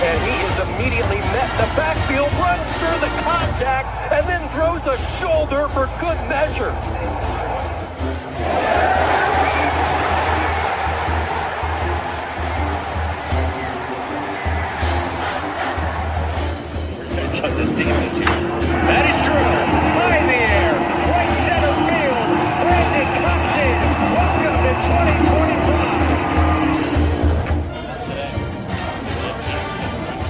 and he is immediately met in the backfield, runs through the contact, and then throws a shoulder for good measure. On this team this year. That is true. High in the air. Right center field. Brandon Compton. Welcome to 2025. Today.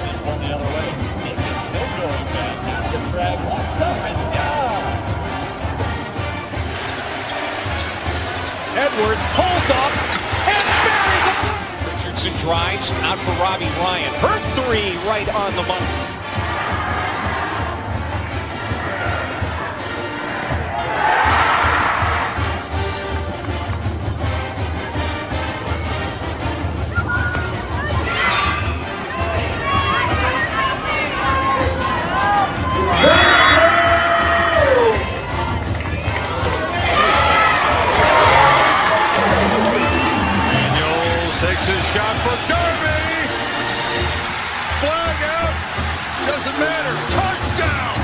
This one the other way. He gets no going back. At the track. Walks up and down. Edwards pulls off and buries it. Richardson drives out for Robbie Ryan. Hurt three right on the money. Takes his shot for Darby. Flag out. Doesn't matter. Touchdown.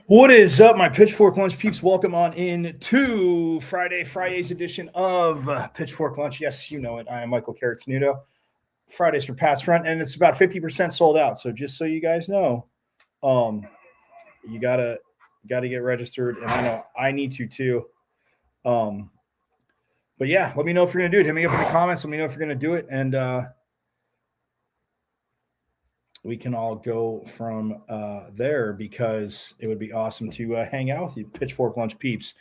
What is up, my Pitchfork Lunch peeps? Welcome on in to Friday's edition of Pitchfork Lunch. Yes, you know it. I am Michael Carrot-Tenuto. Fridays for Pat's Front, and it's about 50% sold out. So just so you guys know, you gotta get registered, and I know I need to too. But yeah, let me know if you're gonna do it. Hit me up in the comments. Let me know if you're gonna do it, and we can all go from there, because it would be awesome to hang out with you, Pitchfork Lunch peeps.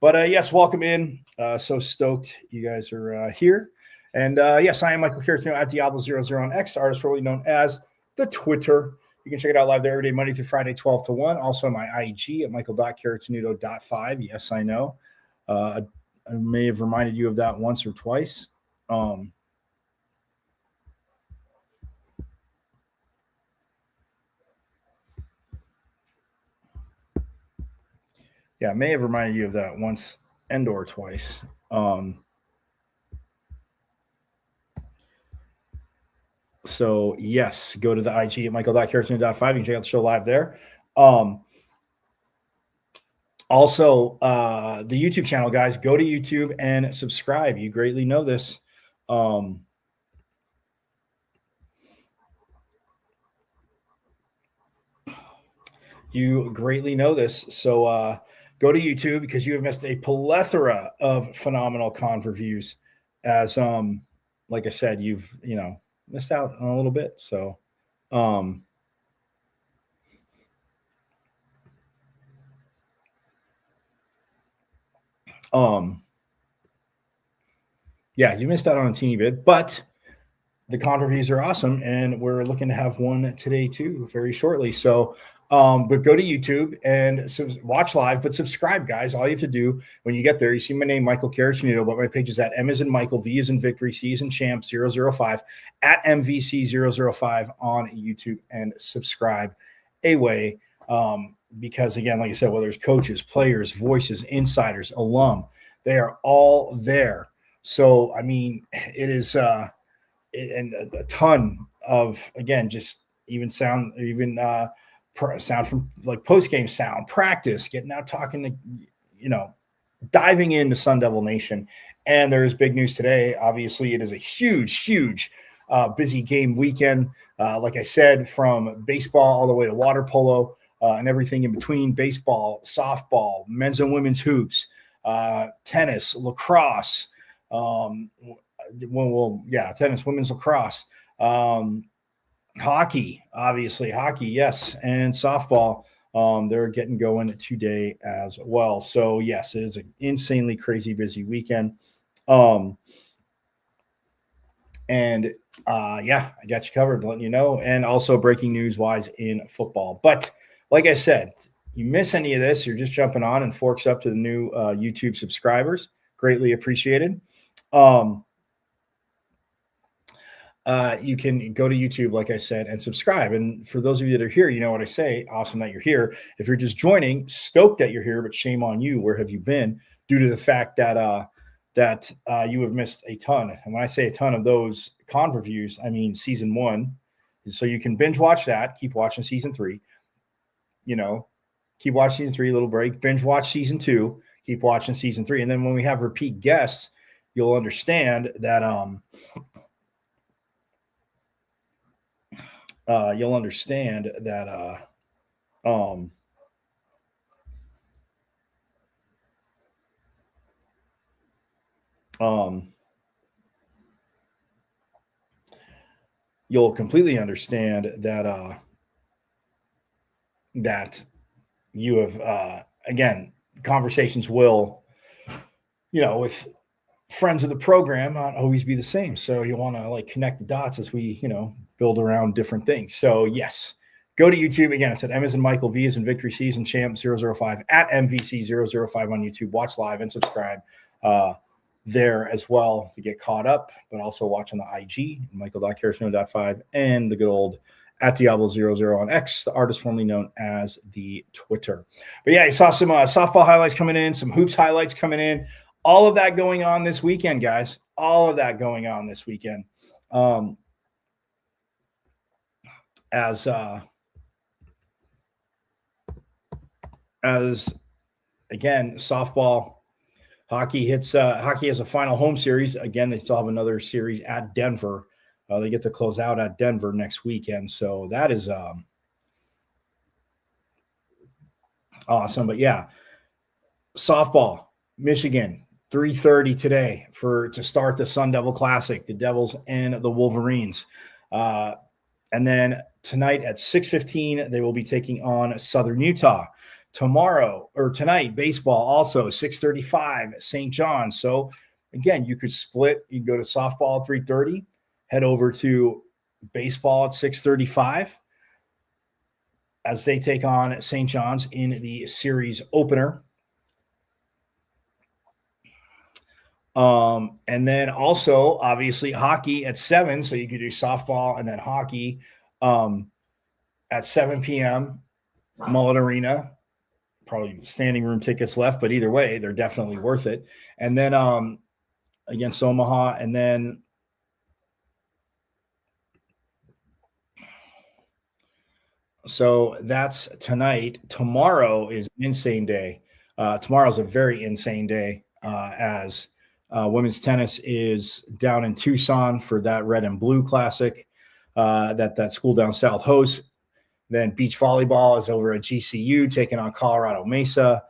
But yes, welcome in. So stoked you guys are here. And yes, I am Michael Carrot-Tenuto at Diablo00 on X, artist formerly known as the Twitter. You can check it out live there every day, Monday through Friday, 12 to 1. Also my IG at michael.carrottenuto.5. Yes, I know. I may have reminded you of that once or twice. Yeah, I may have reminded you of that once and or twice. So yes, go to the IG at michael.carrottenuto.5. You can check out the show live there. Also, the YouTube channel, guys, go to YouTube and subscribe. You greatly know this. You greatly know this. So go to YouTube, because you have missed a plethora of phenomenal conv reviews. As like I said, you've missed out on a little bit. So yeah, you missed out on a teeny bit, but the conv reviews are awesome, and we're looking to have one today too, very shortly. So but go to YouTube and watch live, but subscribe, guys. All you have to do when you get there, you see my name, Michael Carrot-Tenuto, but my page is at M as in Michael, V as in Victory, C as in Champ 005 at MVC005 on YouTube, and subscribe away. Because again, like I said, whether it's coaches, players, voices, insiders, alum, they are all there. So I mean, it is and a ton of, again, just even sound, sound from like post-game sound, practice, getting out, talking to, diving into Sun Devil Nation. And there is big news today. Obviously, it is a huge busy game weekend. Like I said, from baseball all the way to water polo and everything in between: baseball, softball, men's and women's hoops, tennis, lacrosse, tennis, women's lacrosse, hockey, obviously hockey, yes, and softball. They're getting going today as well. So yes, it is an insanely crazy busy weekend. And I got you covered, letting you know, and also breaking news wise in football. But like I said, you miss any of this, you're just jumping on, and forks up to the new YouTube subscribers. Greatly appreciated. You can go to YouTube, like I said, and subscribe. And for those of you that are here, you know what I say. Awesome that you're here. If you're just joining, stoked that you're here, but shame on you. Where have you been? Due to the fact that you have missed a ton. And when I say a ton of those conv reviews, I mean season 1. So you can binge watch that. Keep watching season 3. Keep watching season 3, a little break. Binge watch season 2. Keep watching season 3. And then when we have repeat guests, you'll understand that you'll completely understand that that you have again, conversations will with friends of the program, not always be the same. So you want to like connect the dots as we, build around different things. So yes, go to YouTube. Again, it's at M as in Michael, V as in Victory, C as in Champ 005 at MVC005 on YouTube. Watch live and subscribe there as well to get caught up, but also watch on the IG, Michael.Carasino.5, and the good old at Diablo00 on X, the artist formerly known as the Twitter. But yeah, you saw some softball highlights coming in, some hoops highlights coming in. All of that going on this weekend, guys. All of that going on this weekend. As again, softball, hockey has a final home series. Again, they still have another series at Denver. They get to close out at Denver next weekend. So that is awesome. But yeah, softball, Michigan, 3:30 today to start the Sun Devil Classic, the Devils and the Wolverines. And then tonight at 6:15, they will be taking on Southern Utah. Tonight, baseball also 6:35 at St. John's. So again, you could split. You can go to softball at 3:30, head over to baseball at 6:35 as they take on St. John's in the series opener. And then also, obviously, hockey at 7. So you could do softball and then hockey at 7 p.m. Mullet Arena. Probably standing room tickets left, but either way, they're definitely worth it. And then against Omaha, and then so that's tonight. Tomorrow is an insane day. Tomorrow's a very insane day as women's tennis is down in Tucson for that Red and Blue Classic that school down south hosts. Then beach volleyball is over at GCU taking on Colorado Mesa.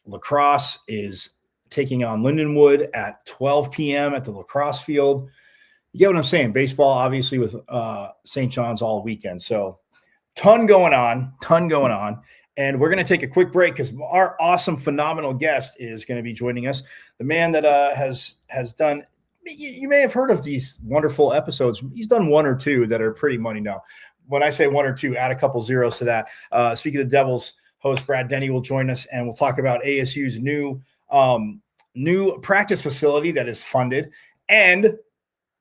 Lacrosse is taking on Lindenwood at 12 p.m. at the lacrosse field. You get what I'm saying? Baseball, obviously, with St. John's all weekend. So ton going on. And we're going to take a quick break because our awesome, phenomenal guest is going to be joining us. The man that has done, you may have heard of these wonderful episodes. He's done one or two that are pretty money now. When I say one or two, add a couple zeros to that. Speaking of the Devils, host Brad Denny will join us, and we'll talk about ASU's new practice facility that is funded, and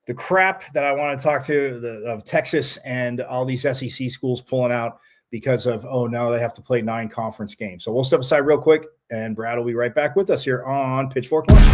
the crap that I want to talk to of Texas and all these SEC schools pulling out because of, now they have to play 9 conference games. So we'll step aside real quick, and Brad will be right back with us here on Pitchfork Lunch.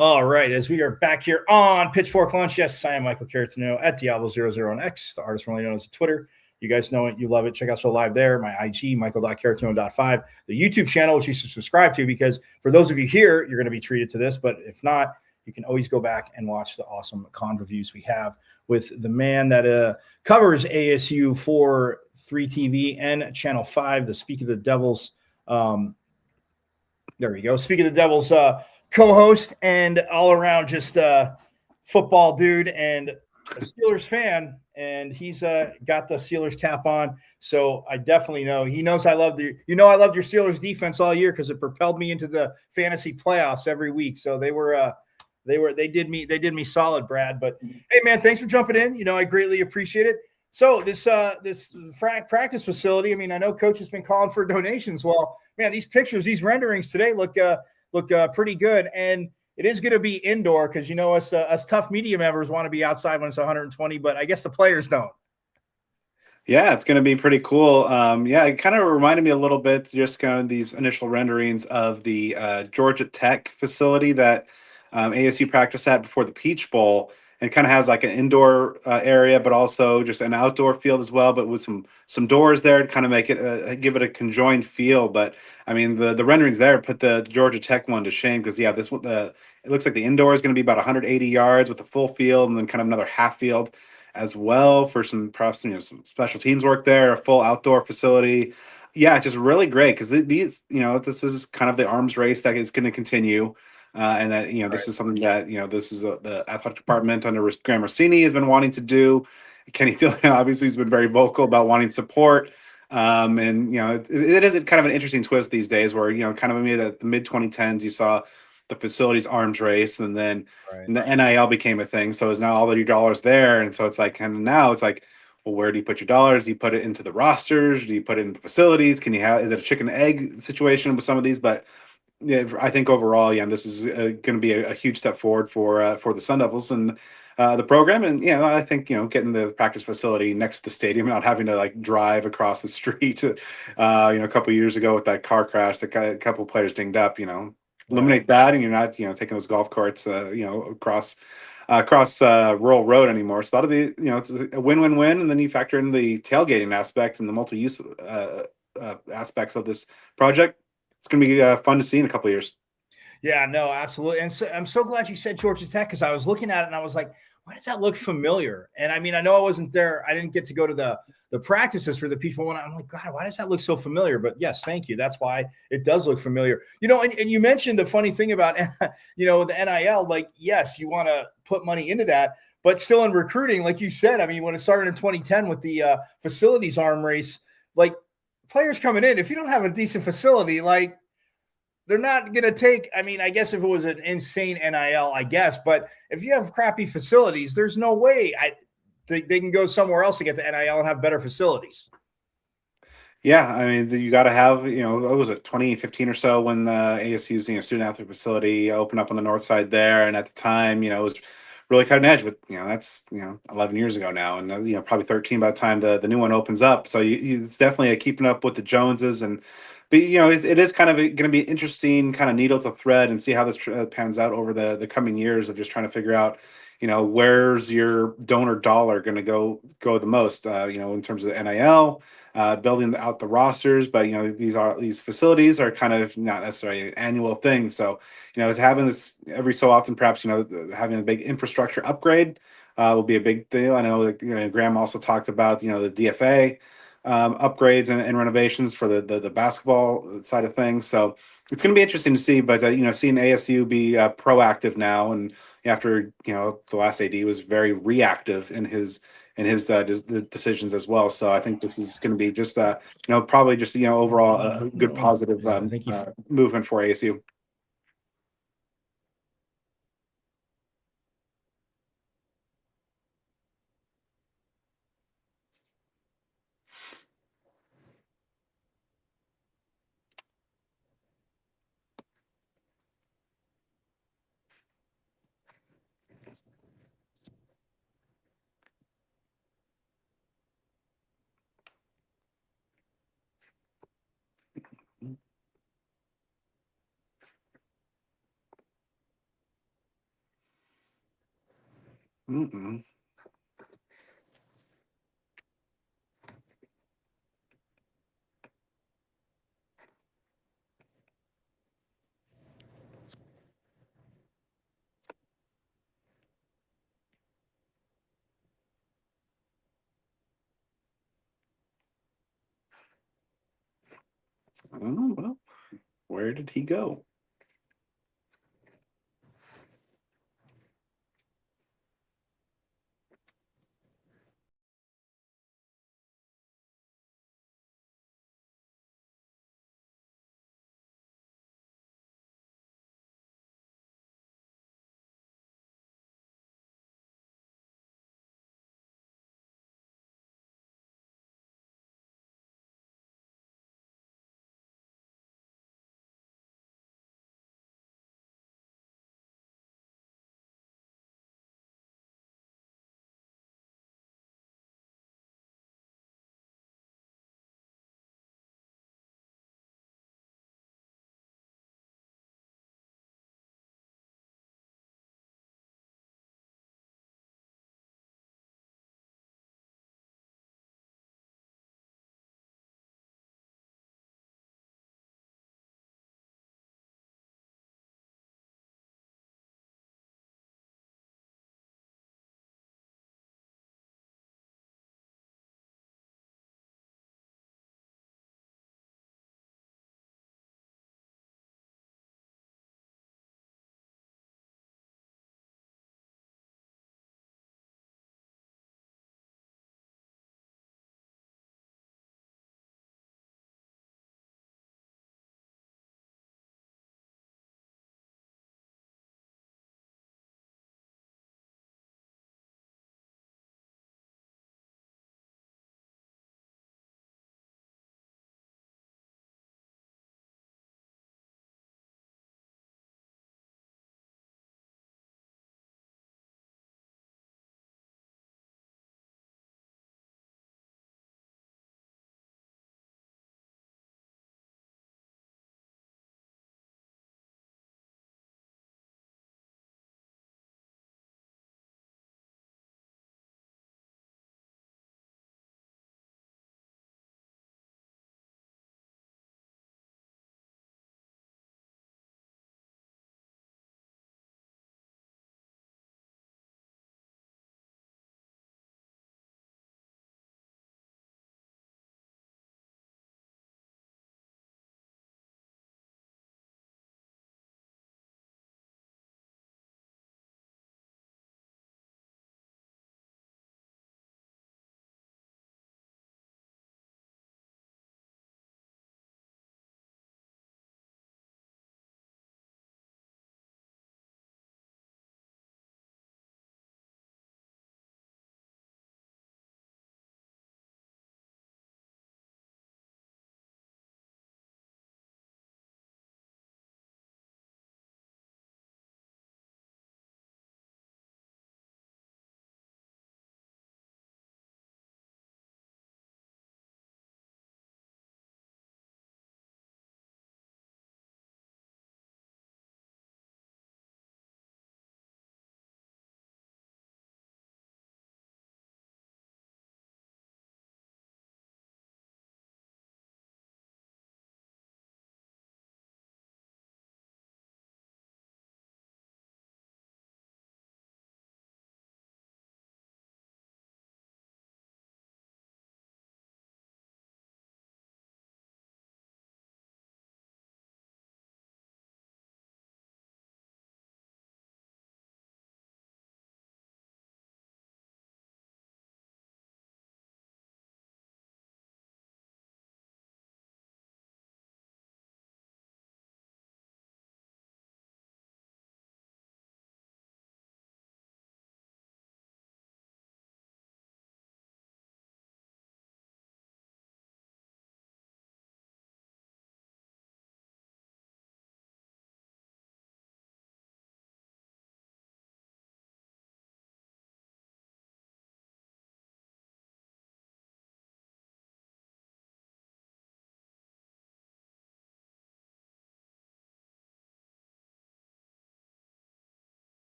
All right, as we are back here on Pitchfork Lunch, yes, I am Michael Caratino at Diablo00 on X, the artist formerly known as Twitter. You guys know it. You love it. Check out Show Live there. My IG, Michael.Caratino.5. The YouTube channel, which you should subscribe to, because for those of you here, you're going to be treated to this. But if not, you can always go back and watch the awesome con reviews we have with the man that covers ASU for 3TV and Channel 5, the Speak of the Devils. There we go. Speak of the Devils co-host and all around just football dude and a Steelers fan, and he's got the Steelers cap on. So I definitely know he knows I loved I loved your Steelers defense all year because it propelled me into the fantasy playoffs every week. So they did me solid, Brad. But hey, man, thanks for jumping in. I greatly appreciate it. So this practice facility. I mean, I know Coach has been calling for donations. Well, man, these pictures, these renderings today look pretty good, and it is going to be indoor because us tough media members want to be outside when it's 120, but I guess the players don't. Yeah, it's going to be pretty cool. Yeah, it kind of reminded me a little bit, just kind of these initial renderings of the Georgia Tech facility that ASU practiced at before the Peach Bowl, and kind of has like an indoor area, but also just an outdoor field as well, but with some doors there to kind of make it give it a conjoined feel. But I mean, the renderings there put the Georgia Tech one to shame because yeah, this one the it looks like the indoor is going to be about 180 yards with a full field, and then kind of another half field as well for some perhaps some special teams work there, a full outdoor facility. Yeah, just really great because these this is kind of the arms race that is going to continue, and that this is something that this is the athletic department under Graham Rossini has been wanting to do. Kenny Dillon obviously has been very vocal about wanting support. And it is kind of an interesting twist these days where kind of maybe the mid 2010s you saw the facilities arms race, and then Right. and the NIL became a thing. So is now all of your dollars there, and so it's like kind of now it's like, well, where do you put your dollars? Do you put it into the rosters? Do you put it into facilities? Can you have? Is it a chicken and egg situation with some of these? But yeah, I think overall, yeah, this is going to be a huge step forward for the Sun Devils and the program. And I think getting the practice facility next to the stadium, not having to like drive across the street. A couple years ago with that car crash, that a couple of players dinged up. Right. Eliminate that, and you're not taking those golf carts, across rural road anymore. So that'll be it's a win-win-win, and then you factor in the tailgating aspect and the multi-use aspects of this project. It's going to be fun to see in a couple of years. Yeah, no, absolutely. And so I'm so glad you said Georgia Tech because I was looking at it and I was like, why does that look familiar? And I mean, I know I wasn't there. I didn't get to go to the practices for the Peach Bowl. I'm like, God, why does that look so familiar? But yes, thank you. That's why it does look familiar. And you mentioned the funny thing about the NIL. Like, yes, you want to put money into that, but still in recruiting, like you said. I mean, when it started in 2010 with the facilities arm race, like players coming in, if you don't have a decent facility, like they're not going to take. I mean, I guess if it was an insane NIL, I guess, but if you have crappy facilities, there's no way they can go somewhere else to get the NIL and have better facilities. Yeah, I mean, you got to have, what was it, 2015 or so when the ASU's, student athlete facility opened up on the north side there. And at the time, it was really cutting edge, but, that's, 11 years ago now. And, probably 13 by the time the new one opens up. So it's definitely a keeping up with the Joneses. But, it is kind of going to be interesting kind of needle to thread and see how this pans out over the coming years of just trying to figure out, where's your donor dollar going to go the most, in terms of NIL, building out the rosters. But these facilities are kind of not necessarily an annual thing. So it's having this every so often, perhaps having a big infrastructure upgrade will be a big deal. I know that Graham also talked about the DFA upgrades and renovations for the basketball side of things. So it's going to be interesting to see. But seeing ASU be proactive now, and after the last AD was very reactive in his decisions as well. So I think this is going to be just probably just overall a good positive Yeah, I think you. movement for ASU. Mm-mm. Oh, well, where did he go?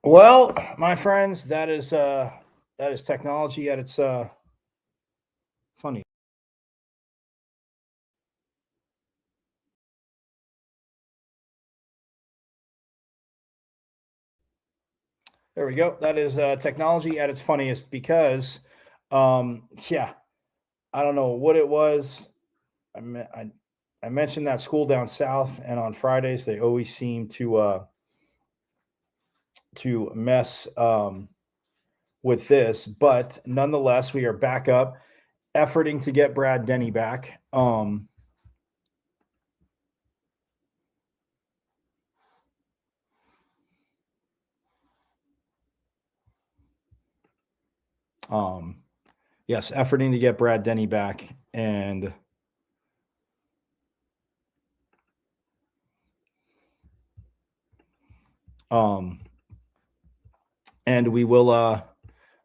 Well, my friends, that is technology at its funny. There we go. That is technology at its funniest because, yeah, I don't know what it was. I mentioned that school down south, and on Fridays they always seem to mess with this, but nonetheless, we are back up, efforting to get Brad Denny back. Um, yes, efforting to get Brad Denny back, um, and we will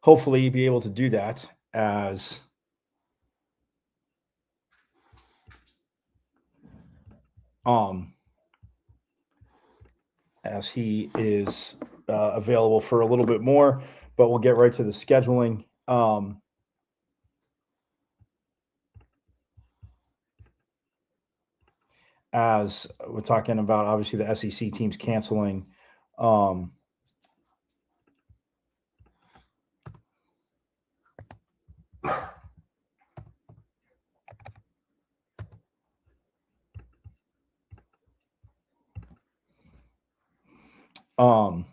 hopefully be able to do that um as he is available for a little bit more. But we'll get right to the scheduling. As we're talking about, obviously the SEC teams canceling. Um, um,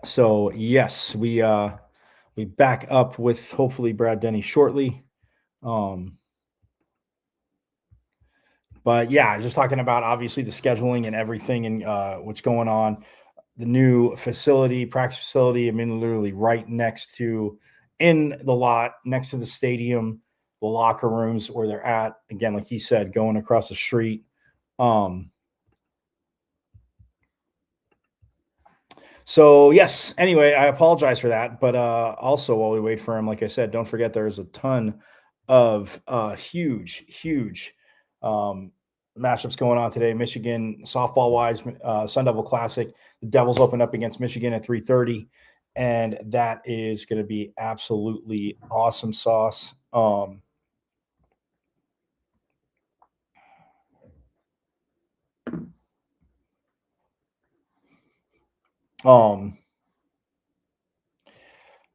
so yes, we back up with hopefully Brad Denny shortly. Um, but yeah, just talking about obviously the scheduling and everything and what's going on. The new facility, practice facility, I mean, literally right next to in the lot, next to the stadium, the locker rooms where they're at. Again, like he said, going across the street. Um, So yes, anyway, I apologize for that, but also while we wait for him, like I said, don't forget there's a ton of huge um, matchups going on today. Michigan softball wise, Sun Devil Classic, the Devils open up against Michigan at 3:30, and that is going to be absolutely awesome sauce. Um,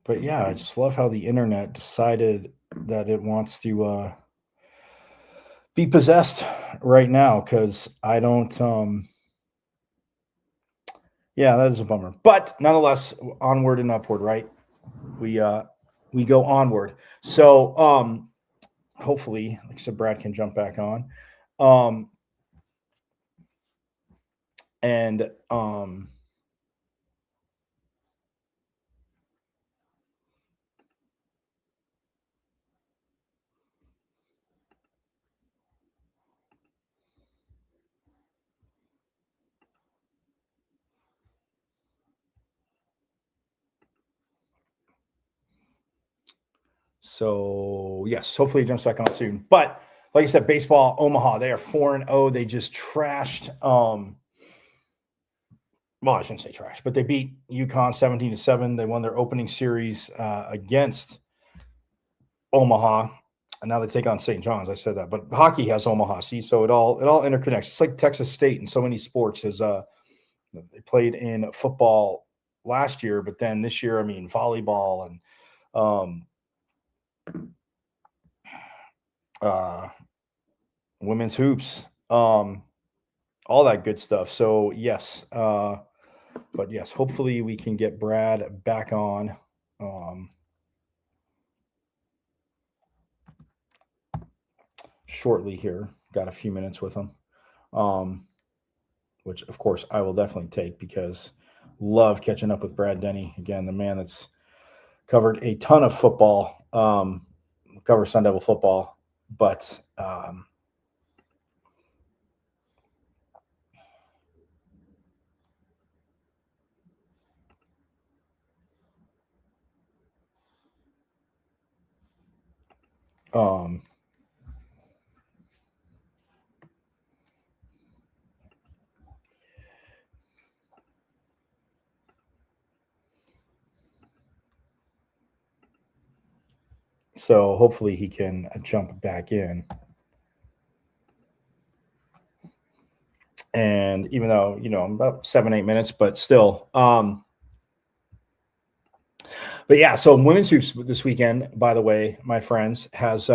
but yeah, I just love how the internet decided that it wants to be possessed right now because I don't. Yeah, that is a bummer, but nonetheless, onward and upward. Right, we uh, we go onward. So hopefully, like I said, Brad can jump back on. Um, and so yes, hopefully he jumps back on soon. But like I said, baseball, Omaha, they are 4-0. They just trashed. Well, I shouldn't say trash, but they beat UConn 17-7. They won their opening series against Omaha, and now they take on St. John's. I said that, but hockey has Omaha. See, so it all interconnects. It's like Texas State in so many sports. Is they played in football last year, but then this year, I mean, volleyball and um, uh, women's hoops, all that good stuff. So yes, but yes, hopefully we can get Brad back on. Um, Shortly here. Got a few minutes with him, um, which of course I will definitely take because love catching up with Brad Denny again, the man that's covered a ton of football, cover Sun Devil football, but Um, so hopefully he can jump back in. And even though, I'm about 7-8 minutes, but still, but yeah, so women's hoops this weekend, by the way, my friends, has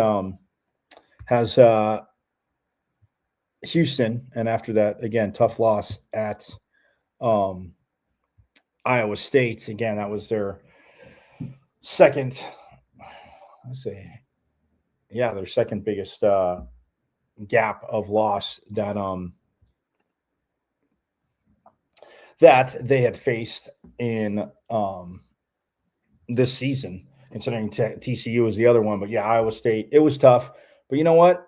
Houston, and after that, again, tough loss at um, Iowa State. Again, that was their second. Let's say, yeah, their second biggest gap of loss that they had faced in this season. Considering TCU was the other one, but yeah, Iowa State, it was tough. But you know what?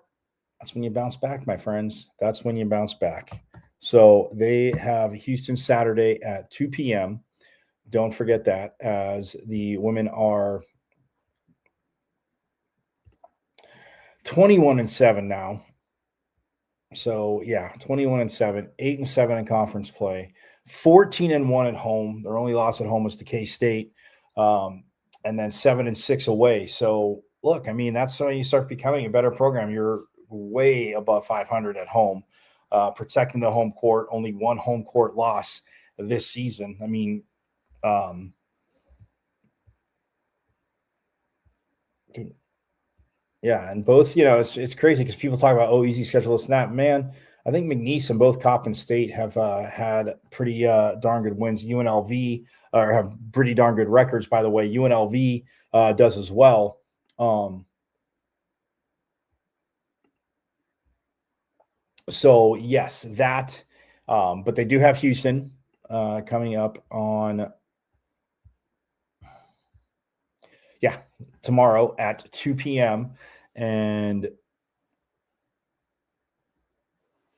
That's when you bounce back, my friends. That's when you bounce back. So they have Houston Saturday at 2 p.m. Don't forget that, as the women are 21-7 now. So yeah, 21-7, 8-7 in conference play, 14-1 at home. Their only loss at home was to K-State, and then 7-6 away. So look, I mean, that's when you start becoming a better program. You're way above 500 at home, protecting the home court. Only one home court loss this season. I mean, yeah, and both, it's crazy because people talk about, easy schedule, this and that. Man, I think McNeese and both Coppin State have had pretty darn good wins. UNLV have pretty darn good records, by the way. UNLV does as well. So yes, that. But they do have Houston coming up on, tomorrow at 2 p.m. And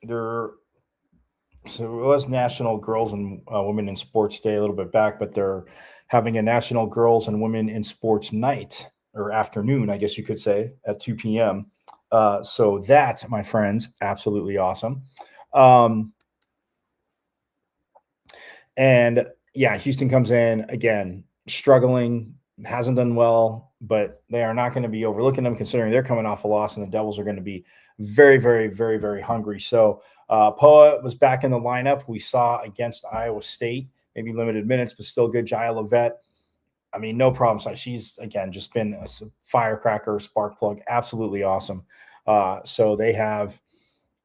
so it was National Girls and Women in Sports Day a little bit back, but they're having a National Girls and Women in Sports Night, or afternoon, I guess you could say, at 2 p.m. So that, my friends, absolutely awesome. And yeah, Houston comes in again, struggling, hasn't done well, but they are not going to be overlooking them considering they're coming off a loss, and the Devils are going to be very, very, very, very hungry. So Poa was back in the lineup. We saw against Iowa State, maybe limited minutes, but still good. Jaya Lovett, I mean, no problem. She's, again, just been a firecracker, spark plug, absolutely awesome. So they have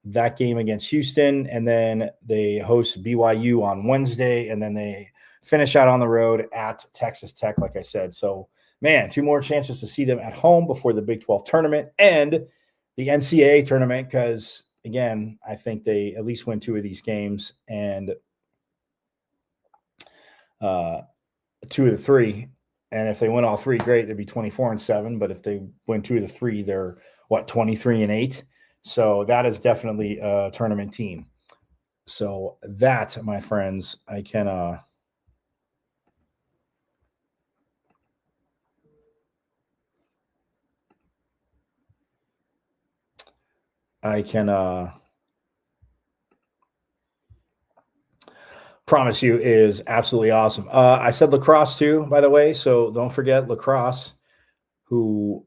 that game against Houston, and then they host BYU on Wednesday, and then they finish out on the road at Texas Tech, like I said. So, man, 2 more chances to see them at home before the Big 12 tournament and the NCAA tournament, because, again, I think they at least win 2 of these games, and 2 of the 3. And if they win all 3, great. They'd be 24-7. But if they win 2 of the 3, they're 23-8. So that is definitely a tournament team. So that, my friends, I can promise you is absolutely awesome. I said lacrosse too, by the way. So don't forget lacrosse, who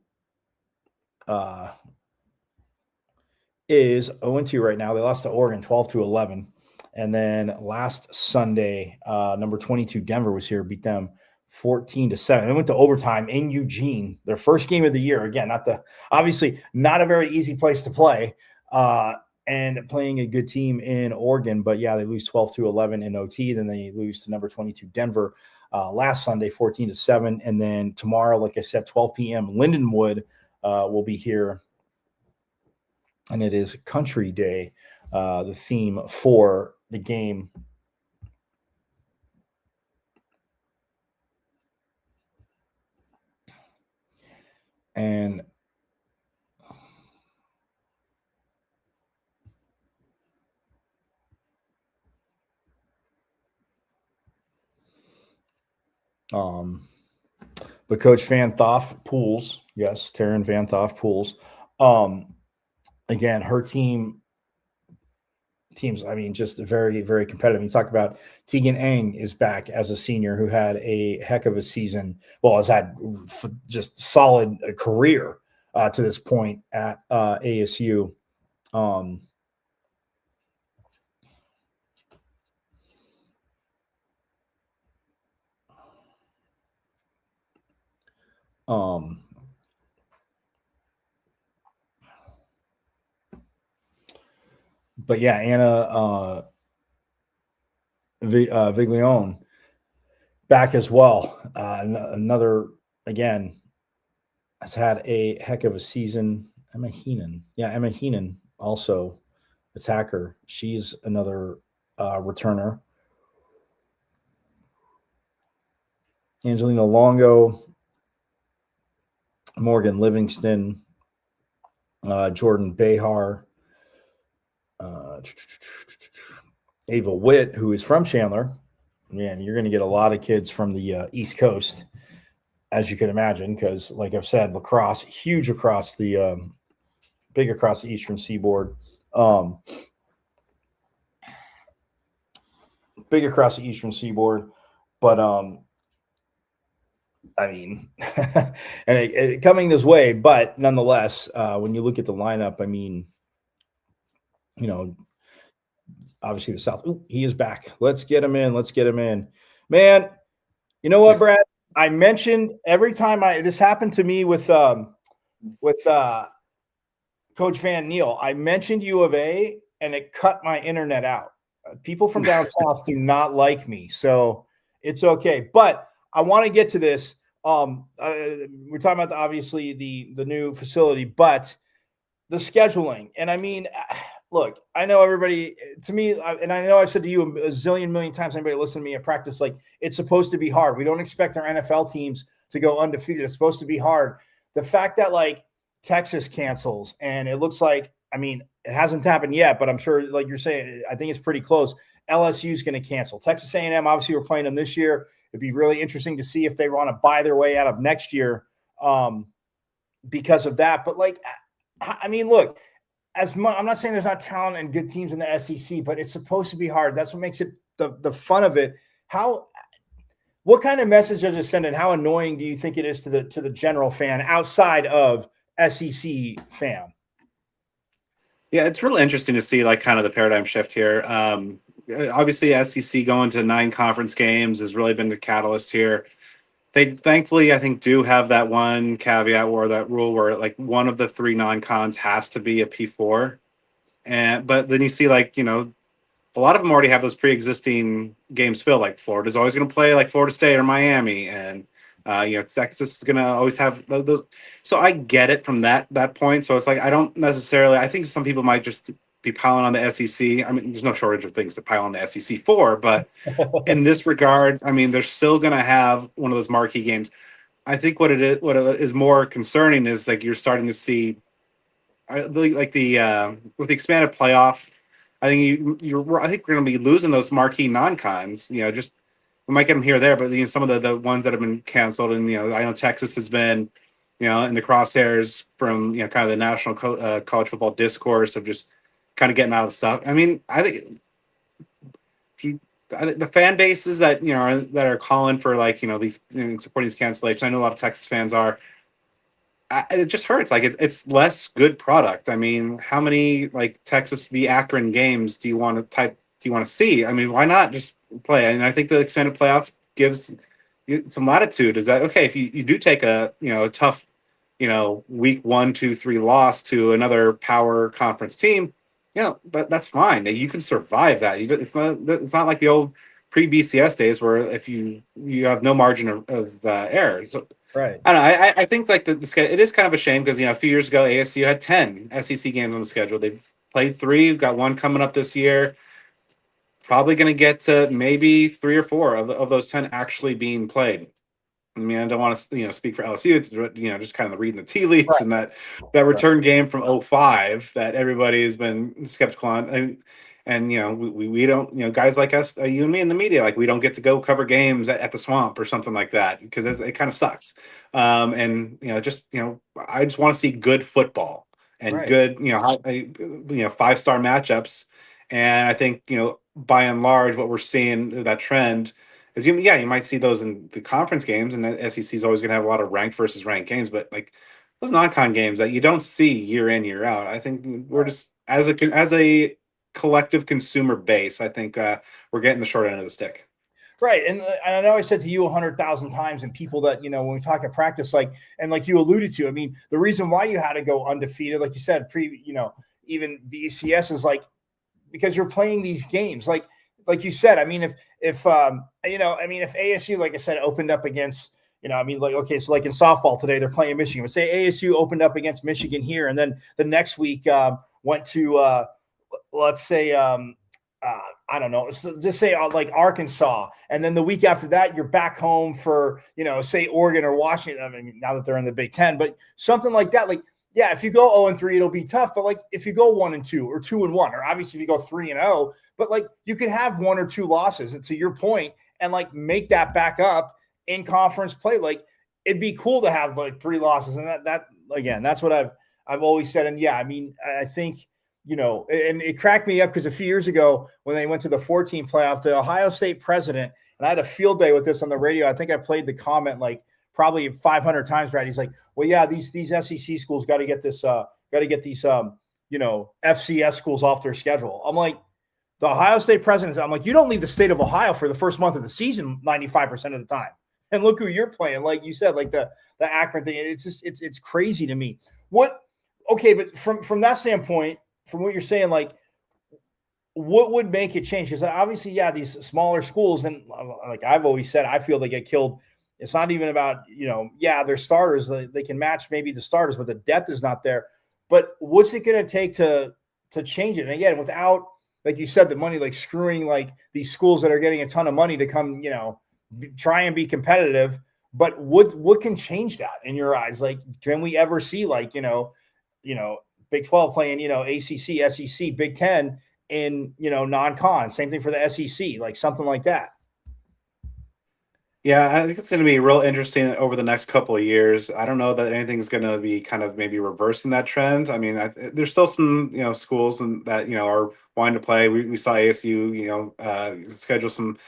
is 0-2 right now. They lost to Oregon 12-11. And then last Sunday, number 22 Denver was here, beat them 14-7. They went to overtime in Eugene, their first game of the year. Again, obviously not a very easy place to play, and playing a good team in Oregon. But yeah, they lose 12-11 in OT. Then they lose to number 22 Denver last Sunday, 14-7. And then tomorrow, like I said, 12 p.m. Lindenwood will be here, and it is Country Day, the theme for the game. And but Coach Van Thoff Pools, yes, Taryn Van Thoff Pools. Again, her teams, I mean, just very, very competitive. You talk about Tegan Eng is back as a senior who had a heck of a season. Well, has had just solid career to this point at ASU. But yeah, Anna Viglione back as well. Another, again, has had a heck of a season. Emma Heenan also attacker. She's another returner. Angelina Longo, Morgan Livingston, Jordan Behar, Ava Witt, who is from Chandler. Man, you're going to get a lot of kids from the East Coast, as you can imagine, because, like I've said, lacrosse, huge across the big across the Eastern Seaboard. Big across the Eastern Seaboard. But, I mean, and it coming this way, but nonetheless, when you look at the lineup, I mean, you know, obviously the South. Ooh, he is back. Let's get him in. Man, you know what, Brad? I mentioned every time this happened to me with Coach Van Neal. I mentioned U of A, and it cut my internet out. People from down south do not like me, so it's okay. But I want to get to this. We're talking about obviously the new facility, but the scheduling. And I mean, look, I know everybody. To me, and I know I've said to you a zillion million times. Anybody listen to me at practice, like, it's supposed to be hard. We don't expect our NFL teams to go undefeated. It's supposed to be hard. The fact that, like, Texas cancels, and it looks like, I mean, it hasn't happened yet, but I'm sure, like you're saying, I think it's pretty close. LSU is going to cancel. Texas A&M, obviously, we're playing them this year. It'd be really interesting to see if they want to buy their way out of next year because of that. But, like, I mean, look, I'm not saying there's not talent and good teams in the SEC, but it's supposed to be hard. That's what makes it the fun of it. What kind of message does it send, and how annoying do you think it is to the general fan outside of SEC fan? Yeah, it's really interesting to see, like, kind of the paradigm shift here. Obviously, SEC going to 9 conference games has really been the catalyst here. They thankfully, I think, do have that one caveat or that rule where, like, one of the 3 non-cons has to be a P4. But then you see, like, you know, a lot of them already have those pre-existing games filled. Like, Florida's always going to play like Florida State or Miami, and you know, Texas is going to always have those. So I get it from that point. So it's like, I don't necessarily. I think some people might just be piling on the SEC. I mean, there's no shortage of things to pile on the SEC for, but in this regard, I mean, they're still going to have one of those marquee games. I think what it is more concerning is, like, you're starting to see, with the expanded playoff. I think I think we're going to be losing those marquee non-cons. You know, just we might get them here or there, but, you know, some of the ones that have been canceled, and, you know, I know Texas has been, you know, in the crosshairs from, you know, kind of the national college football discourse of just kind of getting out of the stuff. I mean, I think the fan bases that, you know, that are calling for, like, you know, these, you know, supporting these cancellations. I know a lot of Texas fans are. It just hurts. Like, it's less good product. I mean, how many, like, Texas v Akron games do you want to see? I mean, why not just play? And I think the expanded playoff gives you some latitude. Is that okay if you do take a, you know, a tough, you know, week 1, 2, 3 loss to another power conference team? You know, but that's fine. You can survive that. It's not like the old pre-BCS days where if you have no margin of error. So, Right. I don't know. I think, like, the schedule, it is kind of a shame because, you know, a few years ago ASU had 10 SEC games on the schedule. They've played 3. We've got 1 coming up this year. Probably going to get to maybe 3 or 4 of those 10 actually being played. I mean, I don't want to, you know, speak for LSU, you know, just kind of reading the tea leaves, right, and that return game from 05 that everybody has been skeptical on. And we don't, guys like us, you and me in the media, like we don't get to go cover games at the Swamp or something like that because it kind of sucks. And I just want to see good football and Right. good, 5-star matchups. And I think, by and large, what we're seeing, that trend is, you might see those in the conference games, and the SEC is always going to have a lot of ranked versus ranked games, but like those non-con games that you don't see year in, year out. I think we're just, as a collective consumer base, I think we're getting the short end of the stick. Right. And I know I said to you 100,000 times, and people that, when we talk at practice, and like you alluded to, I mean, the reason why you had to go undefeated, like you said, even BCS is because you're playing these games. Like you said, I mean, if ASU, like I said, opened up against, okay, so like in softball today, they're playing Michigan. But say ASU opened up against Michigan here, and then the next week went to, let's say, I don't know, just say like Arkansas. And then the week after that, you're back home for, say Oregon or Washington. I mean, now that they're in the Big Ten, but something like that. Like, yeah, if you go 0-3, it'll be tough. But like if you go 1-2 or 2-1, or obviously if you go 3-0, but like you can have 1 or 2 losses, and to your point, and like make that back up in conference play. Like it'd be cool to have like 3 losses. And that again, that's what I've always said. And yeah, I mean, I think, and it cracked me up because a few years ago when they went to the 14 playoff, the Ohio State president, and I had a field day with this on the radio. I think I played the comment like probably 500 times, Brad. He's like, well, yeah, these SEC schools got to get these FCS schools off their schedule. I'm like, the Ohio State president, I'm like, you don't leave the state of Ohio for the first month of the season 95% of the time. And look who you're playing. Like you said, like the Akron thing, it's just, it's crazy to me. Okay, but from that standpoint, from what you're saying, like what would make it change? Because obviously, yeah, these smaller schools, and like I've always said, I feel they get killed. It's not even about, their starters. They can match maybe the starters, but the depth is not there. But what's it going to take to change it? And again, without, like you said, the money, like screwing like these schools that are getting a ton of money to come, try and be competitive. But what can change that in your eyes? Like, can we ever see like, Big 12 playing, ACC, SEC, Big 10 in, non-con? Same thing for the SEC, like something like that. Yeah, I think it's going to be real interesting over the next couple of years. I don't know that anything's going to be kind of maybe reversing that trend. I mean, there's still some, schools that, are wanting to play. We saw ASU, schedule some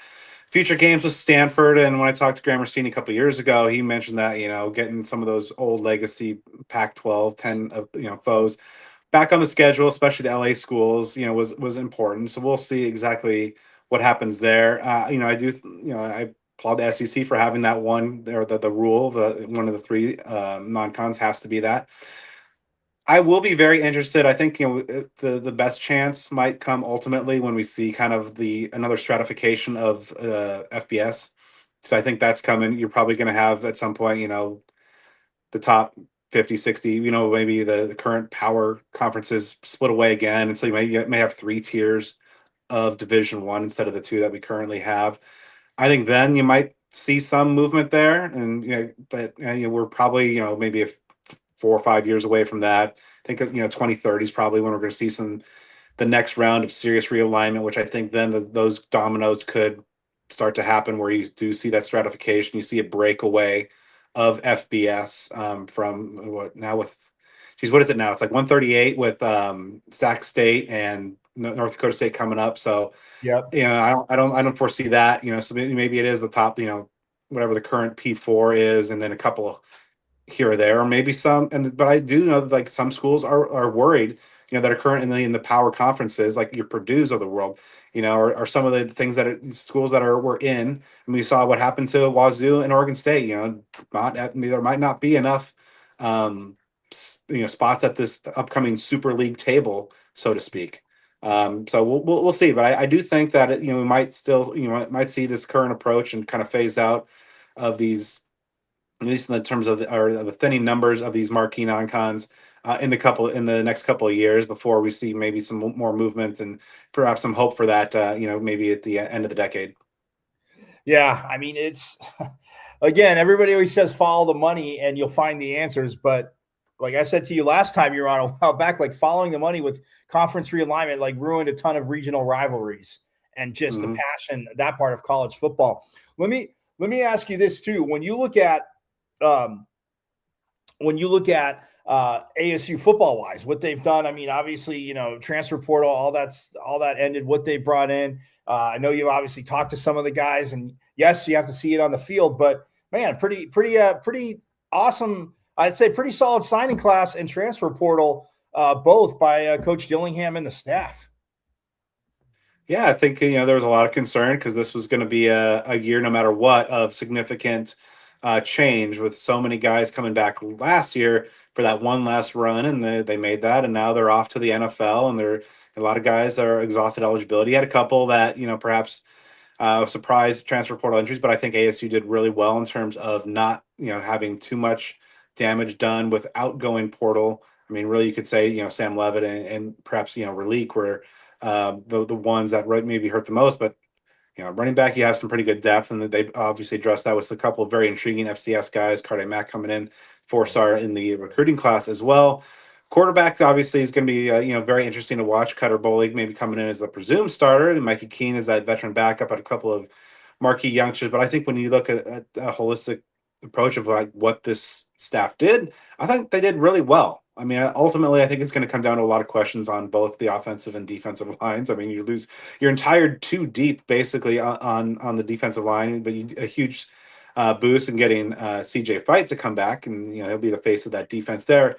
future games with Stanford. And when I talked to Gramerstein a couple of years ago, he mentioned that, getting some of those old legacy Pac-12, 10, foes back on the schedule, especially the LA schools, was important. So we'll see exactly what happens there. I applaud the SEC for having that one, or the rule, one of the 3 non-cons has to be that. I will be very interested. I think the best chance might come ultimately when we see kind of another stratification of FBS. So I think that's coming. You're probably going to have at some point, the top 50, 60, maybe the current power conferences split away again, and so you may have 3 tiers of Division 1 instead of the 2 that we currently have. I think then you might see some movement there, and but we're probably maybe 4 or 5 years away from that. I think 2030 is probably when we're going to see the next round of serious realignment, which I think then those dominoes could start to happen, where you do see that stratification. You see a breakaway of FBS from what is it now? It's like 138 with Sac State and North Dakota State coming up. So Yep. I don't foresee that. So maybe it is the top, whatever the current P4 is, and then a couple here or there, or maybe some. But I do know that like some schools are worried, that are currently in the power conferences, like your Purdue's of the world, or some of the things schools that we're in. And we saw what happened to Wazoo and Oregon State. There might not be enough, spots at this upcoming Super League table, so to speak. So we'll see, but I do think that we might still might see this current approach and kind of phase out of these, at least in the terms of the thinning numbers of these marquee non-cons in the next couple of years, before we see maybe some more movement and perhaps some hope for that maybe at the end of the decade. Yeah, I mean, it's again, everybody always says follow the money and you'll find the answers, but like I said to you last time you were on a while back, like following the money with conference realignment, like ruined a ton of regional rivalries and just the Mhm. passion, that part of college football. Let me ask you this too. Um, when you look at ASU football wise, what they've done. I mean, obviously, transfer portal, all that ended. What they brought in. I know you've obviously talked to some of the guys, and yes, you have to see it on the field. But man, pretty awesome. I'd say pretty solid signing class and transfer portal, both by Coach Dillingham and the staff. Yeah, I think there was a lot of concern because this was going to be a year, no matter what, of significant change with so many guys coming back last year for that one last run, and they made that, and now they're off to the NFL, and they're a lot of guys that are exhausted eligibility. You had a couple that perhaps surprise transfer portal entries, but I think ASU did really well in terms of not having too much damage done with outgoing portal. I mean, really, you could say Sam Levitt and perhaps Relique were the ones that maybe hurt the most, but running back, you have some pretty good depth, and they obviously addressed that with a couple of very intriguing FCS guys. Carde Mack coming in, 4-star in the recruiting class as well. Quarterback obviously is going to be very interesting to watch. Cutter Bolig maybe coming in as the presumed starter, and Mikey Keene is that veteran backup at a couple of marquee youngsters. But I think when you look at a holistic approach of like what this staff did, I think they did really well. I mean, ultimately, I think it's going to come down to a lot of questions on both the offensive and defensive lines. I mean, you lose your entire two deep basically on the defensive line, but a huge boost in getting CJ Fight to come back, and he'll be the face of that defense there.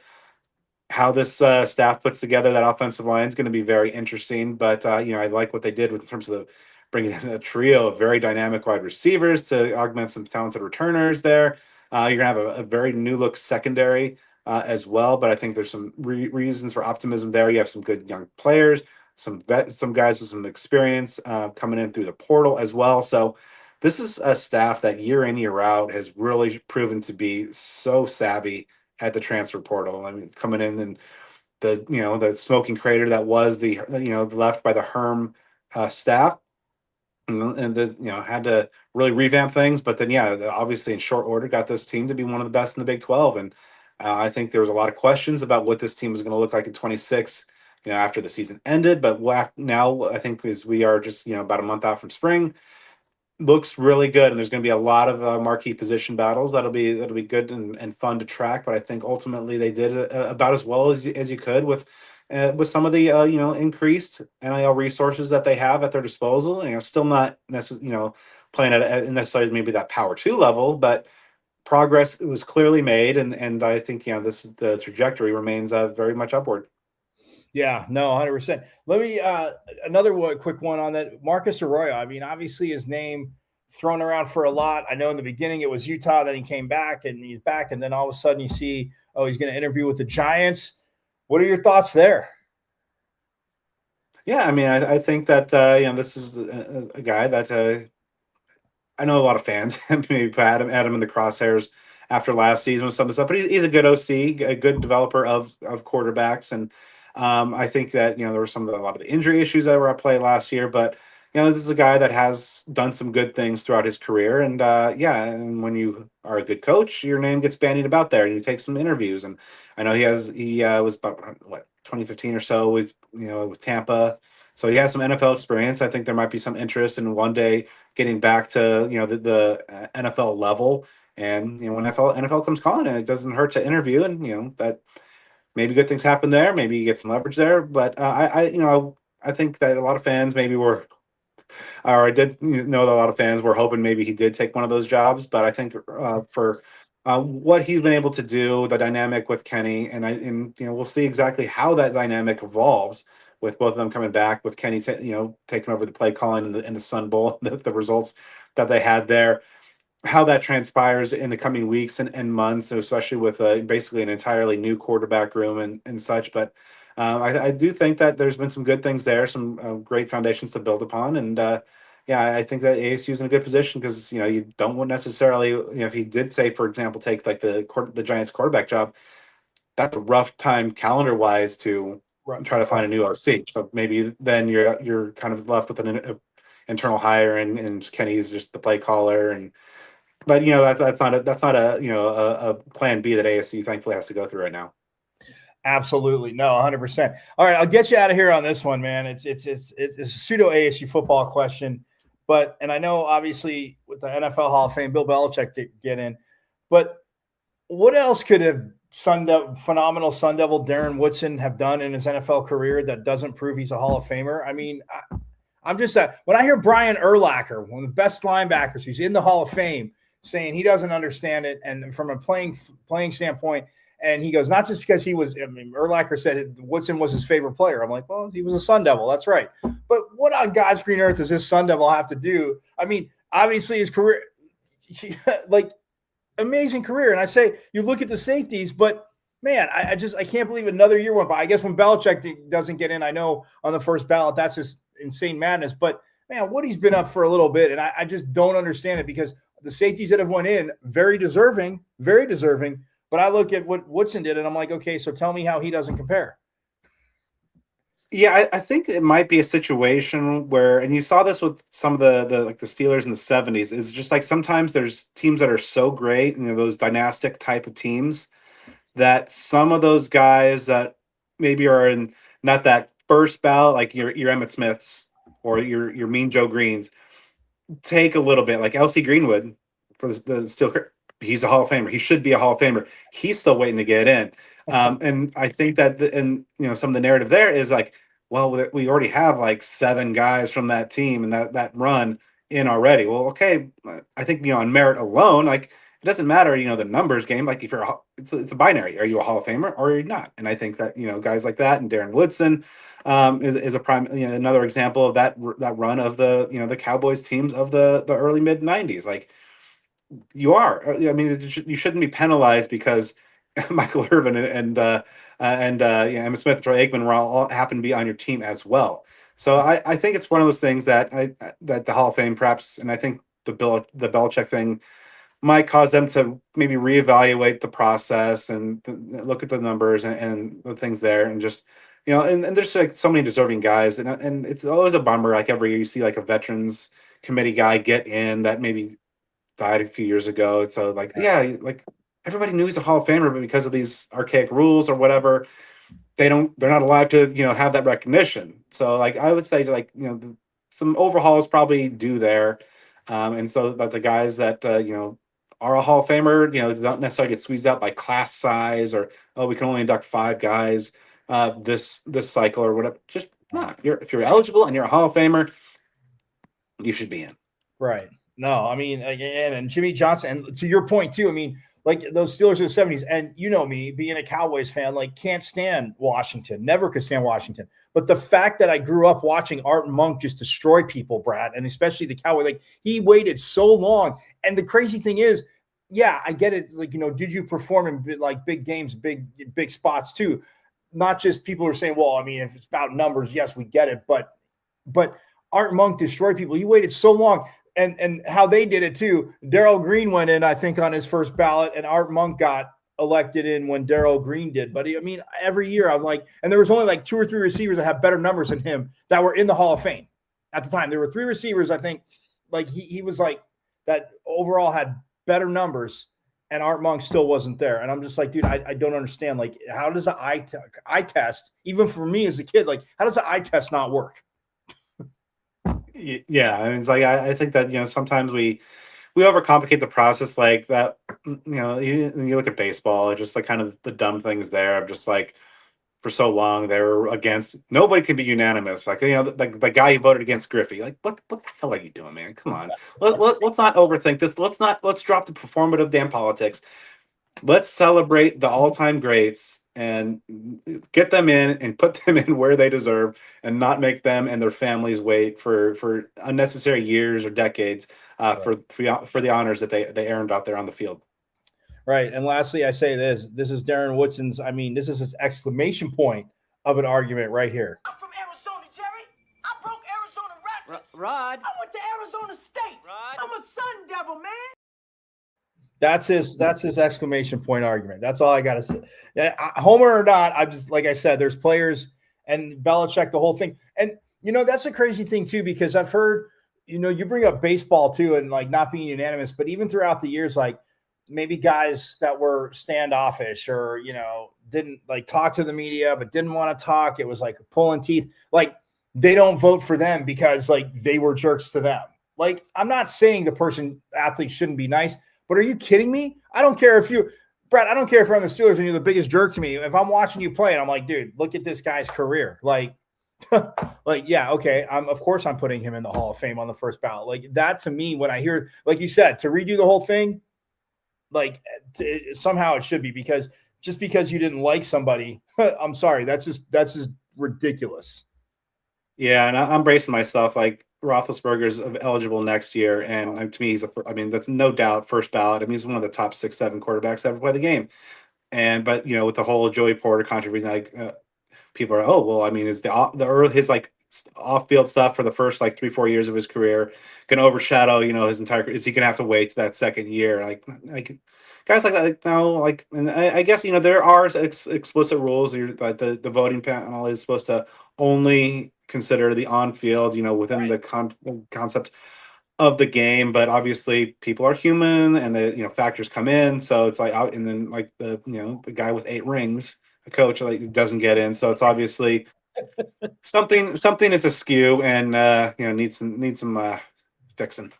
How this staff puts together that offensive line is going to be very interesting. But I like what they did in terms of bringing in a trio of very dynamic wide receivers to augment some talented returners there. You're going to have a very new look secondary as well. But I think there's some reasons for optimism there. You have some good young players, some guys with some experience coming in through the portal as well. So this is a staff that year in, year out has really proven to be so savvy at the transfer portal. I mean, coming in and the smoking crater that was the left by the Herm staff, and had to really revamp things. But then obviously in short order got this team to be one of the best in the Big 12, and I think there was a lot of questions about what this team was going to look like in 26. After the season ended, but now I think as we are just about a month out from spring, looks really good, and there's going to be a lot of marquee position battles that'll be good and fun to track. But I think ultimately they did about as well as you could with some of the increased NIL resources that they have at their disposal. Still not necessarily playing at necessarily maybe that power two level, but progress was clearly made, and I think the trajectory remains very much upward. Yeah, no, 100%. Let me another quick one on that. Marcus Arroyo. I mean, obviously his name thrown around for a lot. I know in the beginning it was Utah, then he came back and he's back, and then all of a sudden you see, oh, he's going to interview with the Giants. What are your thoughts there? Yeah, I mean, I think that this is a guy that I know a lot of fans maybe had him in the crosshairs after last season with some of the stuff, but he's a good OC, a good developer of quarterbacks, and I think that there were a lot of the injury issues that were at play last year, but this is a guy that has done some good things throughout his career, and and when you are a good coach, your name gets bandied about there, and you take some interviews, and I know he was about 2015 or so with Tampa. So he has some NFL experience. I think there might be some interest in one day getting back to the NFL level. And when NFL comes calling, and it doesn't hurt to interview, and that maybe good things happen there. Maybe you get some leverage there. But I think that a lot of fans maybe were, or I did know that a lot of fans were hoping maybe he did take one of those jobs. But I think for what he's been able to do, the dynamic with Kenny, and we'll see exactly how that dynamic evolves with both of them coming back, with Kenny taking over the play calling in the Sun Bowl, the results that they had there, how that transpires in the coming weeks and months, especially with basically an entirely new quarterback room and such. But I do think that there's been some good things there, some great foundations to build upon. And I think that ASU is in a good position because, you don't want necessarily, if he did say, for example, take like the Giants quarterback job, that's a rough time calendar wise to try to find a new OC. So maybe then you're kind of left with an internal hire, and Kenny's just the play caller, but that's not a plan B that ASU thankfully has to go through right now. Absolutely. No, 100%. All right, I'll get you out of here on this one, man. It's a pseudo ASU football question, but and I know obviously with the NFL Hall of Fame, Bill Belichick to get in, but what else could a phenomenal Sun Devil Darren Woodson have done in his NFL career that doesn't prove he's a Hall of Famer? I mean, I'm just when I hear Brian Urlacher, one of the best linebackers who's in the Hall of Fame, saying he doesn't understand it, and from a playing standpoint. And he goes, not just because he was, I mean, Urlacher said Woodson was his favorite player. I'm like, well, he was a Sun Devil. That's right. But what on God's green earth does this Sun Devil have to do? I mean, obviously his career, like, amazing career. And I say, you look at the safeties, but man, I can't believe another year went by. I guess when Belichick doesn't get in, I know on the first ballot, that's just insane madness. But man, Woody's been up for a little bit. And I just don't understand it because the safeties that have went in, very deserving. But I look at what Woodson did, and I'm like, okay, so tell me how he doesn't compare. Yeah, I think it might be a situation where, and you saw this with some of the like the Steelers in the 70s, is just like sometimes there's teams that are so great, those dynastic type of teams, that some of those guys that maybe are in not that first ballot, like your Emmitt Smiths or your Mean Joe Greens, take a little bit, like L.C. Greenwood for the Steelers. He's a Hall of Famer. He should be a Hall of Famer. He's still waiting to get in. And I think that, some of the narrative there is like, well, we already have like 7 guys from that team and that run in already. Well, okay. I think, on merit alone, like it doesn't matter, the numbers game. Like if it's a binary, are you a Hall of Famer or are you not? And I think that, guys like that and Darren Woodson is a prime, another example of that run of the Cowboys teams of the early mid 90s. Like, you are. I mean, you shouldn't be penalized because Michael Irvin and Emmitt Smith and Troy Aikman were all happen to be on your team as well. So I think it's one of those things that that the Hall of Fame perhaps, and I think the Belichick thing might cause them to maybe reevaluate the process and look at the numbers and the things there, and just and there's like so many deserving guys, and it's always a bummer. Like every year you see like a veterans committee guy get in that maybe died a few years ago. So like, yeah, like everybody knew he's a Hall of Famer, but because of these archaic rules or whatever, they're not alive to, have that recognition. So like, I would say like, some overhauls probably due there. And so, but the guys that, are a Hall of Famer, don't necessarily get squeezed out by class size or, oh, we can only induct 5 guys this cycle or whatever. Just if you're eligible and you're a Hall of Famer, you should be in. Right. No, I mean, again, and Jimmy Johnson, and to your point too, I mean, like those Steelers of the 70s, and me, being a Cowboys fan, like can't stand Washington, never could stand Washington. But the fact that I grew up watching Art Monk just destroy people, Brad, and especially the Cowboy, like he waited so long. And the crazy thing is, yeah, I get it. Like, did you perform in like big games, big spots too? Not just people are saying, well, I mean, if it's about numbers, yes, we get it. But Art Monk destroyed people. He waited so long. And how they did it too. Darrell Green went in, I think, on his first ballot, and Art Monk got elected in when Darrell Green did. But I mean, every year I'm like, and there was only like 2 or 3 receivers that have better numbers than him that were in the Hall of Fame at the time. There were 3 receivers, I think, like he was like that overall had better numbers, and Art Monk still wasn't there. And I'm just like, dude, I don't understand. Like, how does the eye test, even for me as a kid, like how does the eye test not work? Yeah, I mean, it's like I think that sometimes we overcomplicate the process like that. You look at baseball, just like kind of the dumb things there. I'm just like, for so long they were against. Nobody can be unanimous. Like the guy who voted against Griffey. Like what the hell are you doing, man? Come on, let's not overthink this. Let's drop the performative damn politics. Let's celebrate the all-time greats and get them in and put them in where they deserve, and not make them and their families wait for unnecessary years or decades for the honors that they earned out there on the field. Right. And lastly, I say this is Darren Woodson's, I mean, this is his exclamation point of an argument right here. I'm from Arizona, Jerry. I broke Arizona records. Rod. I went to Arizona State. Rod. I'm a Sun Devil, man. That's his exclamation point argument. That's all I got to say. Yeah, Homer or not, I just, like I said, there's players and Belichick, the whole thing. And, that's a crazy thing too, because I've heard, you bring up baseball too, and like not being unanimous, but even throughout the years, like maybe guys that were standoffish or, didn't like talk to the media, but didn't want to talk. It was like pulling teeth. Like they don't vote for them because like they were jerks to them. Like, I'm not saying the athlete shouldn't be nice, but are you kidding me? I don't care if Brad, I don't care if you're on the Steelers and you're the biggest jerk to me. If I'm watching you play and I'm like, dude, look at this guy's career. Like, yeah, okay. Of course I'm putting him in the Hall of Fame on the first ballot. Like that to me, when I hear, like you said, to redo the whole thing, like somehow it should be because just because you didn't like somebody, I'm sorry. That's just ridiculous. Yeah. And I'm bracing myself. Like Roethlisberger's eligible next year. And to me, that's no doubt first ballot. I mean, he's one of the top 6-7 quarterbacks to ever play the game. But with the whole Joey Porter controversy, like people are, oh, well, I mean, is his like off-field stuff for the first like 3-4 years of his career going to overshadow, his entire, is he going to have to wait to that second year? Like guys like that, like, no, like, and I guess, there are explicit rules that the voting panel is supposed to only consider the on-field, within the concept of the game, but obviously people are human and the, factors come in. So it's like, and then like the guy with 8 rings, a coach like doesn't get in. So it's obviously something is askew and, needs some fixing.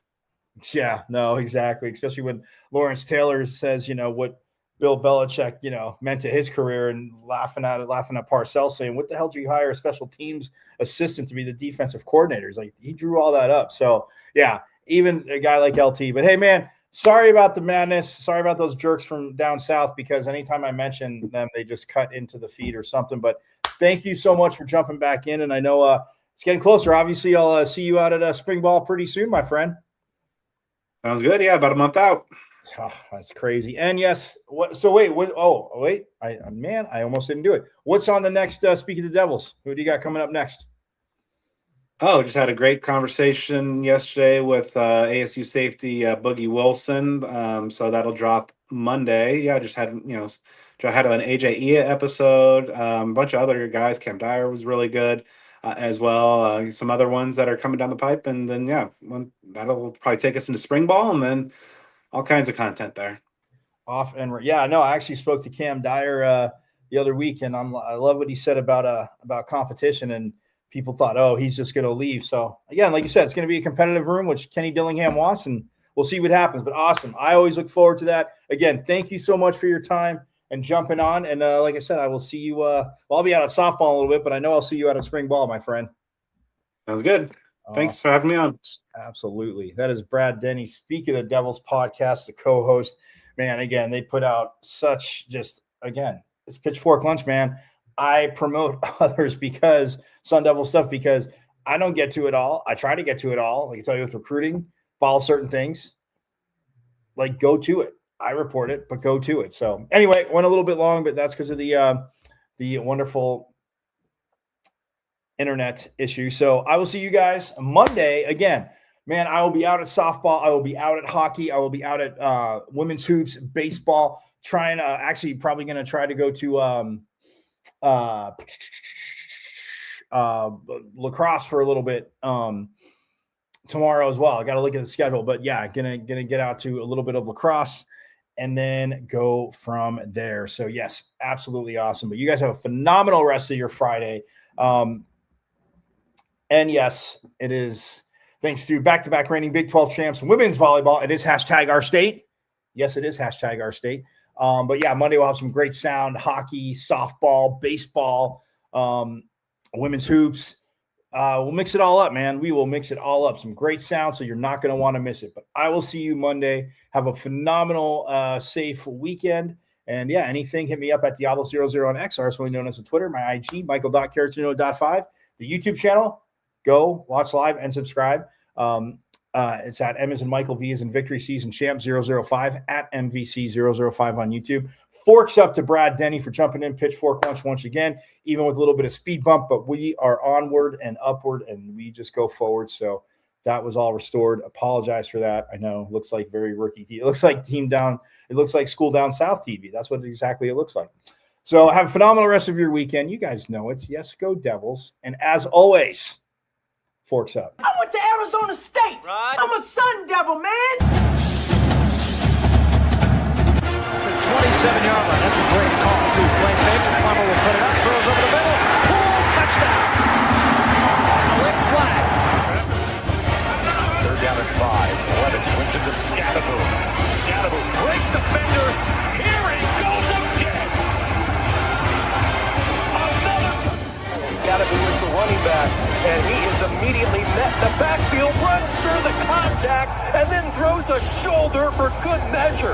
Yeah, no, exactly. Especially when Lawrence Taylor says, what Bill Belichick, meant to his career and laughing at Parcells saying, what the hell do you hire a special teams assistant to be the defensive coordinators? Like he drew all that up. So yeah, even a guy like LT, but hey man, sorry about the madness. Sorry about those jerks from down south, because anytime I mention them, they just cut into the feed or something, but thank you so much for jumping back in. And I know it's getting closer. Obviously I'll see you out at spring ball pretty soon, my friend. Sounds good. Yeah, about a month out. Oh, that's crazy. And yes, I almost didn't do it. What's on the next Speak of the Devils? Who do you got coming up next? Oh, just had a great conversation yesterday with ASU safety Boogie Wilson. So that'll drop Monday. Yeah, just had an AJ Ia episode. A bunch of other guys. Cam Dyer was really good. As well, some other ones that are coming down the pipe, and then that'll probably take us into spring ball, and then all kinds of content there. I actually spoke to Cam Dyer the other week, and I love what he said about competition, and people thought, oh, he's just going to leave. So again, like you said, it's going to be a competitive room, which Kenny Dillingham wants, and we'll see what happens. But awesome, I always look forward to that. Again, thank you so much for your time and jumping on. And like I said, I will see you. I'll be out at softball a little bit, but I know I'll see you out at spring ball, my friend. Sounds good. Thanks for having me on. Absolutely. That is Brad Denny, Speak of the Devils podcast, the co-host. Man, again, they put out it's Pitchfork Lunch, man. I promote others because Sun Devil stuff, because I don't get to it all. I try to get to it all. Like I tell you with recruiting, follow certain things. Like go to it. I report it, but go to it. So anyway, went a little bit long, but that's because of the wonderful internet issue. So I will see you guys Monday again. Man, I will be out at softball. I will be out at hockey. I will be out at women's hoops, baseball, probably going to try to go to lacrosse for a little bit tomorrow as well. I got to look at the schedule, but yeah, gonna get out to a little bit of lacrosse and then go from there. So yes, absolutely awesome. But you guys have a phenomenal rest of your Friday. And yes, it is thanks to back-to-back reigning Big 12 champs, women's volleyball. It is #OurState. Yes, it is #OurState. But yeah, Monday we'll have some great sound, hockey, softball, baseball, women's hoops. We'll mix it all up, man. We will mix it all up. Some great sound, so you're not going to want to miss it. But I will see you Monday. Have a phenomenal, safe weekend. And yeah, anything, hit me up at Diablo00 on X, formerly known as the Twitter, my IG, Michael.Caracino.5. The YouTube channel, go watch live and subscribe. It's at M as in Michael, V as in Victory, C as in Champ 005 at MVC005 on YouTube. Forks up to Brad Denny for jumping in Pitchfork Lunch once again, even with a little bit of speed bump, but we are onward and upward and we just go forward. So that was all restored. Apologize for that. I know, looks like very rookie TV. It looks like it looks like school down south TV. That's what exactly it looks like. So have a phenomenal rest of your weekend. You guys know it. Yes, go Devils. And as always, forks up. I went to Arizona State. Right. I'm a Sun Devil, man. 7-yard line. That's a great call, too. Play fake. Plummer will put it up, throws over the middle. Poole, touchdown. Quick flag. 3rd down and 5. Levitt swings it to Scadaboo. Scadaboo breaks defenders. Here he goes again. Scadaboo is the running back, and he is immediately met in the backfield, runs through the contact, and then throws a shoulder for good measure.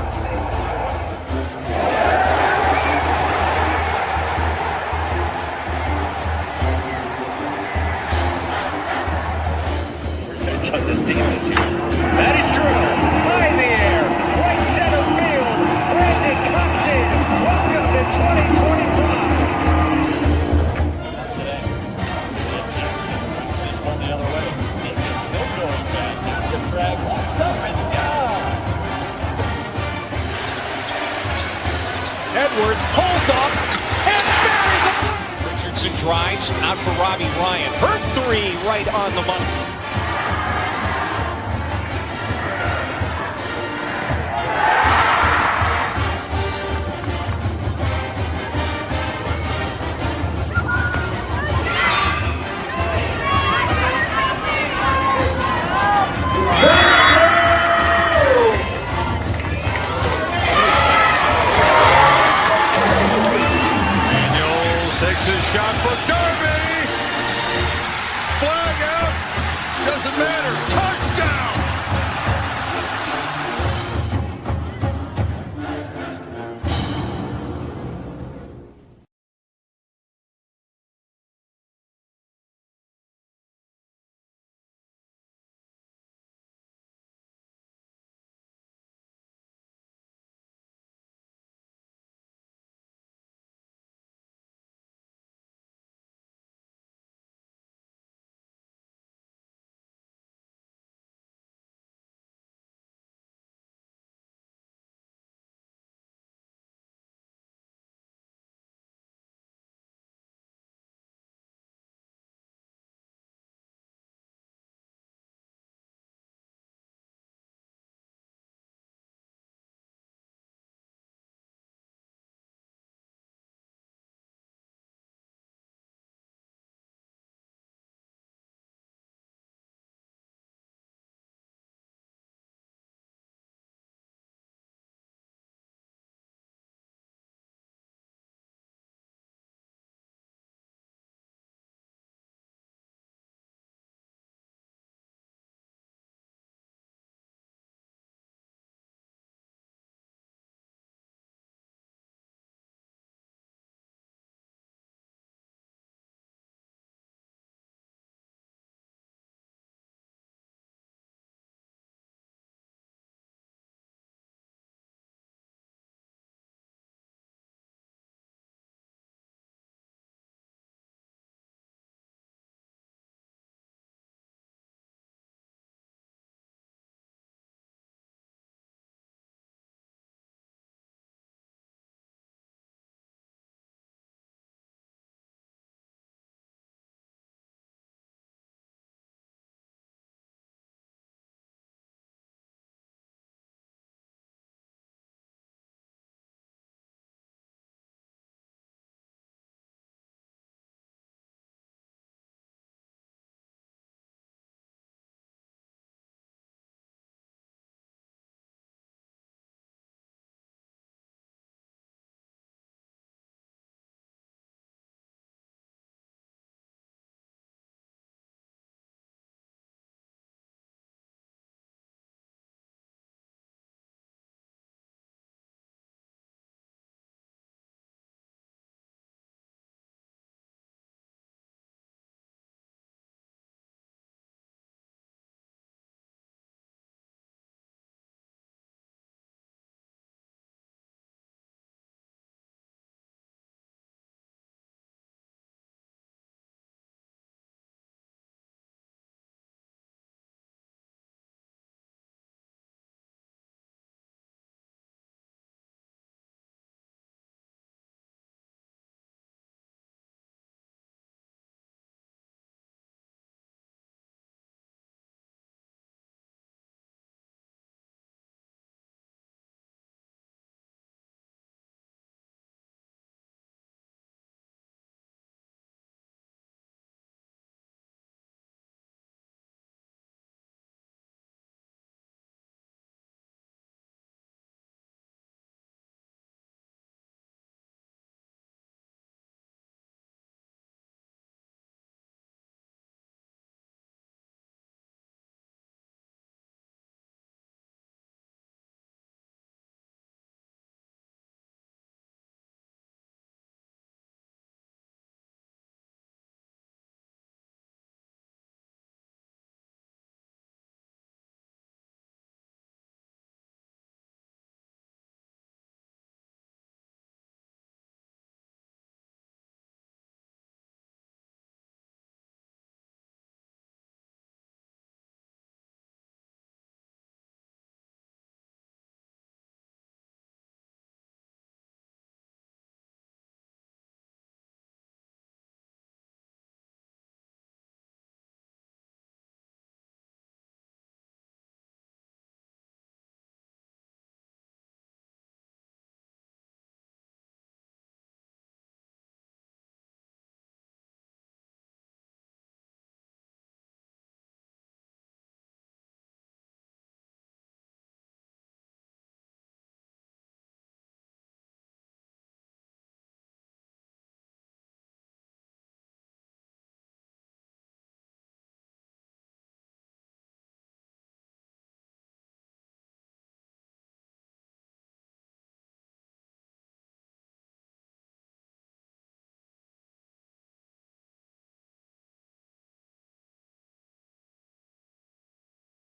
Revenge on this defense here. That is true. High in the air. Right center field. Brandon Compton. Welcome to 2025. Edwards pulls off and buries a Richardson drives out for Robbie Ryan. Hurt 3 right on the money. Takes his shot for Darby. Flag out. Doesn't matter.